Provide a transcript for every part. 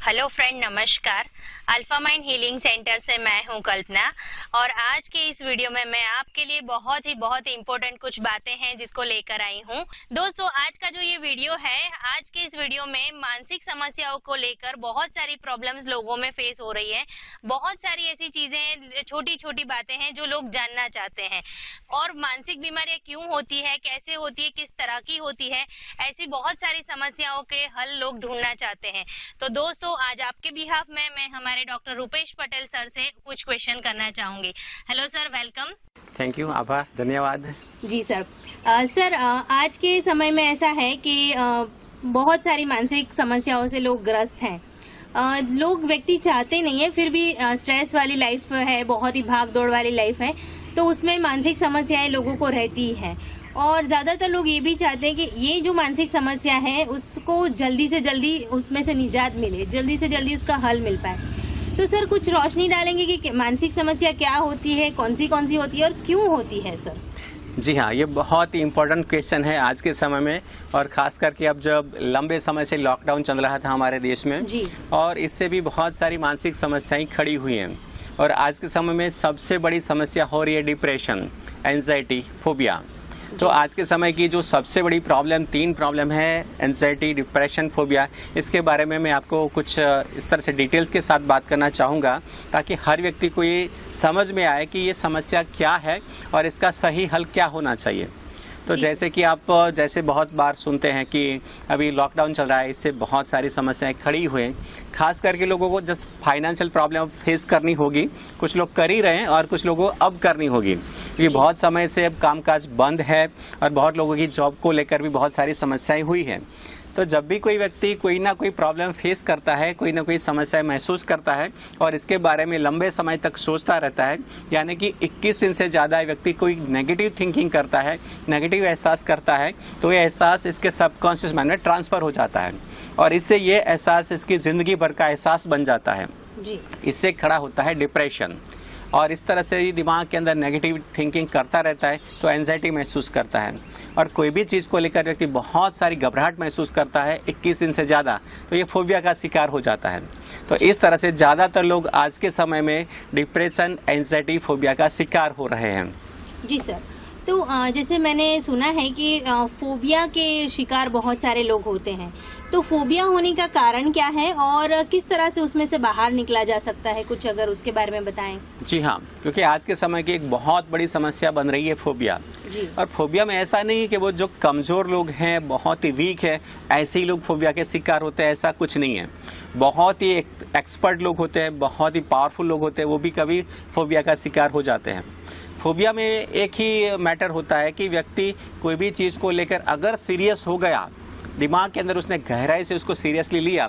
Hello friend, नमस्कार। Alpha mind healing centre से मैं हूं कल्पना और आज के इस वीडियो में मैं आपके लिए बहुत ही इम्पोर्टेंट कुछ बातें हैं जिसको लेकर आई हूं। दोस्तों, आज का जो ये वीडियो है, आज के इस वीडियो में मानसिक समस्याओं को लेकर बहुत सारी प्रॉब्लम्स लोगों में फेस हो रही है। बहुत सारी ऐसी चीजें, छोटी छोटी बातें हैं जो लोग जानना चाहते हैं। और मानसिक बीमारियां क्यों होती है, कैसे होती है, किस तरह की होती है, ऐसी बहुत सारी समस्याओं के हल लोग ढूंढना चाहते हैं। तो दोस्तों, आज आपके बिहाफ में मैं हमारे डॉक्टर रूपेश पटेल सर से कुछ क्वेश्चन करना चाहूंगी। Hello sir, welcome. Thank you, आभार, धन्यवाद। जी सर। सर, आज के समय में ऐसा है कि बहुत सारी मानसिक समस्याओं से लोग ग्रस्त हैं। लोग व्यक्ति चाहते नहीं है, फिर भी स्ट्रेस वाली लाइफ है, बहुत ही भाग दौड़ वाली लाइफ है, तो उसमें मानसिक समस्याएं लोगों को रहती है। और ज्यादातर लोग ये भी चाहते हैं कि ये जो मानसिक समस्या है उसको जल्दी से जल्दी उसमें से निजात मिले, जल्दी से जल्दी उसका हल मिल पाए। तो सर, कुछ रोशनी डालेंगे कि मानसिक समस्या क्या होती है, कौन सी होती है और क्यों होती है सर? जी हाँ, ये बहुत ही इम्पोर्टेंट क्वेश्चन है आज के समय में, और खास करके अब जब लंबे समय से लॉकडाउन चल रहा था हमारे देश में जी। और इससे भी बहुत सारी मानसिक समस्याएं खड़ी हुई हैं। और आज के समय में सबसे बड़ी समस्या हो रही है डिप्रेशन, एंजाइटी, फोबिया। तो आज के समय की जो सबसे बड़ी प्रॉब्लम, 3 प्रॉब्लम है, एंजाइटी, डिप्रेशन, फोबिया। इसके बारे में मैं आपको कुछ इस तरह से डिटेल्स के साथ बात करना चाहूँगा ताकि हर व्यक्ति को ये समझ में आए कि ये समस्या क्या है और इसका सही हल क्या होना चाहिए। तो जैसे कि आप बहुत बार सुनते हैं कि अभी लॉकडाउन चल रहा है, इससे बहुत सारी समस्याएं खड़ी हुई। खास करके लोगों को जस्ट फाइनेंशियल प्रॉब्लम फेस करनी होगी। कुछ लोग कर ही रहे हैं और कुछ लोगों को अब करनी होगी, क्योंकि बहुत समय से अब कामकाज बंद है और बहुत लोगों की जॉब को लेकर भी बहुत सारी समस्याएं हुई हैं। तो जब भी कोई व्यक्ति कोई ना कोई प्रॉब्लम फेस करता है, कोई ना कोई समस्या महसूस करता है और इसके बारे में लंबे समय तक सोचता रहता है, यानी कि 21 दिन से ज़्यादा व्यक्ति कोई नेगेटिव थिंकिंग करता है, नेगेटिव एहसास करता है, तो ये एहसास इसके सबकॉन्शियस माइंड में ट्रांसफर हो जाता है और इससे ये एहसास इसकी ज़िंदगी भर का एहसास बन जाता है। जी। इससे खड़ा होता है डिप्रेशन। और इस तरह से दिमाग के अंदर नेगेटिव थिंकिंग करता रहता है तो एंजाइटी महसूस करता है और कोई भी चीज़ को लेकर व्यक्ति बहुत सारी घबराहट महसूस करता है 21 दिन से ज़्यादा, तो ये फोबिया का शिकार हो जाता है। तो इस तरह से ज़्यादातर लोग आज के समय में डिप्रेशन, एंजाइटी, फोबिया का शिकार हो रहे हैं। जी सर। तो जैसे मैंने सुना है कि फोबिया के शिकार बहुत सारे लोग होते हैं, तो फोबिया होने का कारण क्या है और किस तरह से उसमें से बाहर निकला जा सकता है, कुछ अगर उसके बारे में बताएं। जी हाँ, क्योंकि आज के समय की एक बहुत बड़ी समस्या बन रही है फोबिया। जी। और फोबिया में ऐसा नहीं है कि वो जो कमजोर लोग हैं, बहुत ही वीक है, ऐसे ही लोग फोबिया के शिकार होते हैं, ऐसा कुछ नहीं है। बहुत ही एक्सपर्ट लोग होते हैं, बहुत ही पावरफुल लोग होते हैं, वो भी कभी फोबिया का शिकार हो जाते हैं। फोबिया में एक ही मैटर होता है कि व्यक्ति कोई भी चीज़ को लेकर अगर सीरियस हो गया, दिमाग के अंदर उसने गहराई से उसको सीरियसली लिया,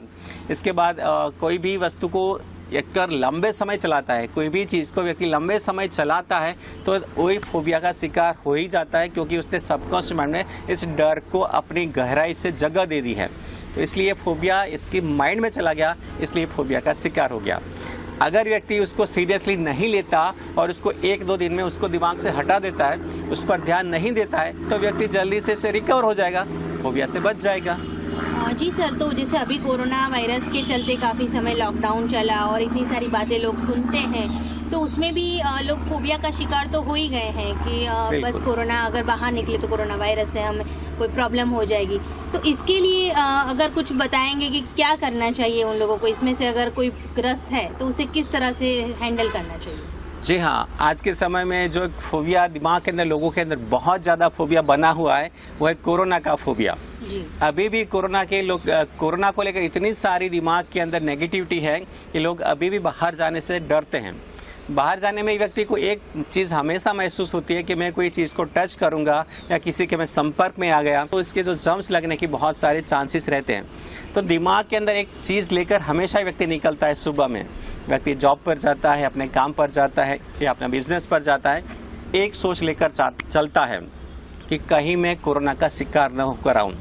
इसके बाद कोई भी वस्तु को एक लंबे समय चलाता है, कोई भी चीज़ को व्यक्ति लंबे समय चलाता है तो वही फोबिया का शिकार हो ही जाता है, क्योंकि उसने सबकॉन्शियस माइंड में इस डर को अपनी गहराई से जगह दे दी है। तो इसलिए फोबिया इसकी माइंड में चला गया, इसलिए फोबिया का शिकार हो गया। अगर व्यक्ति उसको सीरियसली नहीं लेता और उसको 1-2 दिन में उसको दिमाग से हटा देता है, उस पर ध्यान नहीं देता है, तो व्यक्ति जल्दी से रिकवर हो जाएगा, फोबिया से बच जाएगा। जी सर। तो जैसे अभी कोरोना वायरस के चलते काफ़ी समय लॉकडाउन चला और इतनी सारी बातें लोग सुनते हैं, तो उसमें भी लोग फोबिया का शिकार तो हो ही गए हैं कि बस कोरोना, अगर बाहर निकले तो कोरोना वायरस से हमें कोई प्रॉब्लम हो जाएगी। तो इसके लिए अगर कुछ बताएंगे कि क्या करना चाहिए उन लोगों को, इसमें से अगर कोई ग्रस्त है तो उसे किस तरह से हैंडल करना चाहिए? जी हाँ, आज के समय में जो फोबिया दिमाग के अंदर, लोगों के अंदर बहुत ज़्यादा फोबिया बना हुआ है, वो है कोरोना का फोबिया। जी। अभी भी कोरोना को लेकर इतनी सारी दिमाग के अंदर नेगेटिविटी है कि लोग अभी भी बाहर जाने से डरते हैं। बाहर जाने में व्यक्ति को एक चीज़ हमेशा महसूस होती है कि मैं कोई चीज़ को टच करूंगा या किसी के मैं संपर्क में आ गया तो इसके जो जर्म्स लगने की बहुत सारे चांसेस रहते हैं। तो दिमाग के अंदर एक चीज़ लेकर हमेशा व्यक्ति निकलता है। सुबह में व्यक्ति जॉब पर जाता है, अपने काम पर जाता है या अपना बिजनेस पर जाता है, एक सोच लेकर चलता है कि कहीं मैं कोरोना का शिकार न होकर आऊँ,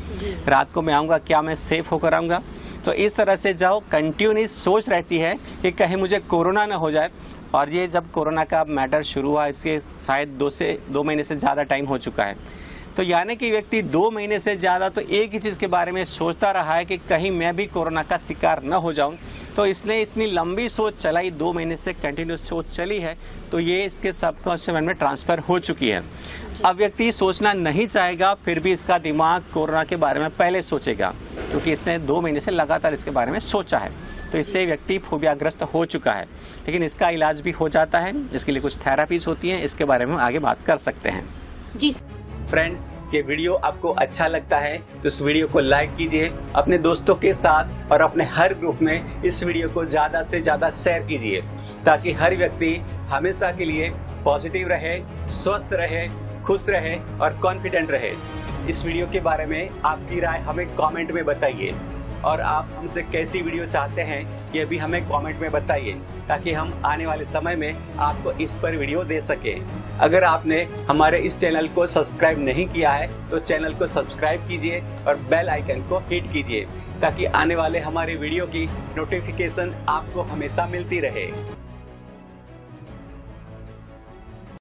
रात को मैं आऊँगा, क्या मैं सेफ होकर आऊँगा। तो इस तरह से जो कंटिन्यूस सोच रहती है कि कहीं मुझे कोरोना न हो जाए। और ये जब कोरोना का मैटर शुरू हुआ, इसके शायद 2 महीने से ज़्यादा टाइम हो चुका है। तो यानी कि व्यक्ति 2 महीने से ज़्यादा तो एक ही चीज़ के बारे में सोचता रहा है कि कहीं मैं भी कोरोना का शिकार न हो जाऊं। तो इसने इतनी लंबी सोच चलाई, 2 महीने से कंटिन्यूस सोच चली है, तो ये इसके सबकॉन्शियस माइंड में ट्रांसफर हो चुकी है। अब व्यक्ति सोचना नहीं चाहेगा, फिर भी इसका दिमाग कोरोना के बारे में पहले सोचेगा, क्योंकि इसने 2 महीने से लगातार इसके बारे में सोचा है। तो इससे व्यक्ति फोबियाग्रस्त हो चुका है, लेकिन इसका इलाज भी हो जाता है। इसके लिए कुछ थेरापीज होती हैं, इसके बारे में आगे बात कर सकते हैं। जी फ्रेंड्स, ये वीडियो आपको अच्छा लगता है तो इस वीडियो को लाइक कीजिए, अपने दोस्तों के साथ और अपने हर ग्रुप में इस वीडियो को ज्यादा से ज्यादा शेयर कीजिए, ताकि हर व्यक्ति हमेशा के लिए पॉजिटिव रहे, स्वस्थ रहे, खुश रहे और कॉन्फिडेंट रहे। इस वीडियो के बारे में आपकी राय हमें कमेंट में बताइए, और आप हमसे कैसी वीडियो चाहते हैं ये भी हमें कमेंट में बताइए, ताकि हम आने वाले समय में आपको इस पर वीडियो दे सके। अगर आपने हमारे इस चैनल को सब्सक्राइब नहीं किया है तो चैनल को सब्सक्राइब कीजिए और बेल आइकन को हिट कीजिए, ताकि आने वाले हमारे वीडियो की नोटिफिकेशन आपको हमेशा मिलती रहे।